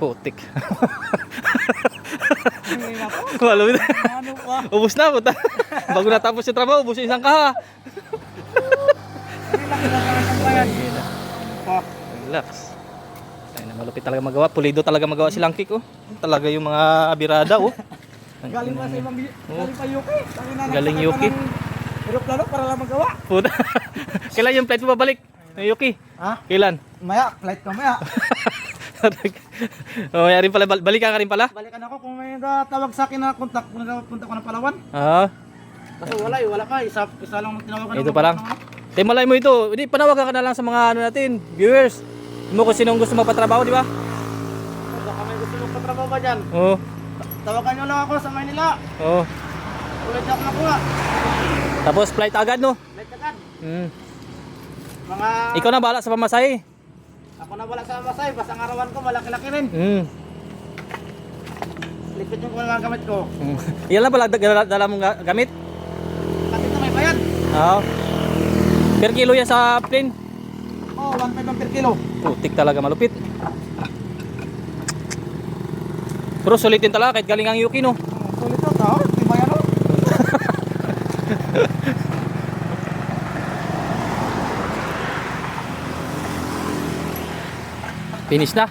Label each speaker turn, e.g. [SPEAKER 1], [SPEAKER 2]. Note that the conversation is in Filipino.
[SPEAKER 1] Putik.
[SPEAKER 2] Hindi na po.
[SPEAKER 1] Malupit.
[SPEAKER 2] Ano pa?
[SPEAKER 1] Ubus na, puta. Bago natapos yung trabaho, ubus yung isang kaha.
[SPEAKER 2] Hindi lang kinakaroon ng bayan. Pa.
[SPEAKER 1] Relax. Ay, na malupit talaga magawa. Pulido talaga magawa si Langkik, oh. Talaga yung mga abirada, oh.
[SPEAKER 2] Galing pa sa ibang galing pa Yuki.
[SPEAKER 1] Galing Yuki.
[SPEAKER 2] Aeroplano para lang magawa.
[SPEAKER 1] Puta. Kailan yung flight mo babalik? Yuki?
[SPEAKER 2] Ha?
[SPEAKER 1] Kailan?
[SPEAKER 2] Maya, flight ka maya.
[SPEAKER 1] Oh, rin pala. Balikan ka rin pala?
[SPEAKER 2] Balikan ako kung may tawag sa akin na kontak kung nagpunta ko ng Palawan.
[SPEAKER 1] Ah.
[SPEAKER 2] Kasi wala ka. Isa lang tinawagan.
[SPEAKER 1] Ito pa lang. Tayo malay mo ito. Hindi, panawagan ka na lang sa mga ano natin, viewers. Mo kung sinong gusto mapatrabaho, di ba?
[SPEAKER 2] Baka may gusto mong patrabaho ba dyan?
[SPEAKER 1] Oo.
[SPEAKER 2] Tawagan nyo lang ako sa Maynila.
[SPEAKER 1] Oo.
[SPEAKER 2] Ulit ako nakuha.
[SPEAKER 1] Tapos flight agad, no?
[SPEAKER 2] Flight agad. Mga...
[SPEAKER 1] Ikaw na bahala sa pamasahe.
[SPEAKER 2] Ako na wala sa Masay. Basta ang arawan ko malaki-laki rin. Lipit yung mga gamit ko.
[SPEAKER 1] Yan lang pala dala mong gamit?
[SPEAKER 2] Kasi ito may bayad.
[SPEAKER 1] Oo. Per kilo yan sa plane?
[SPEAKER 2] Oo, 1.5 ang per kilo.
[SPEAKER 1] Putik talaga, malupit. Pero sulitin talaga kahit galing ang Yuki, no?
[SPEAKER 2] Sulit ito, tao. Di ba yan, no?
[SPEAKER 1] Finish na.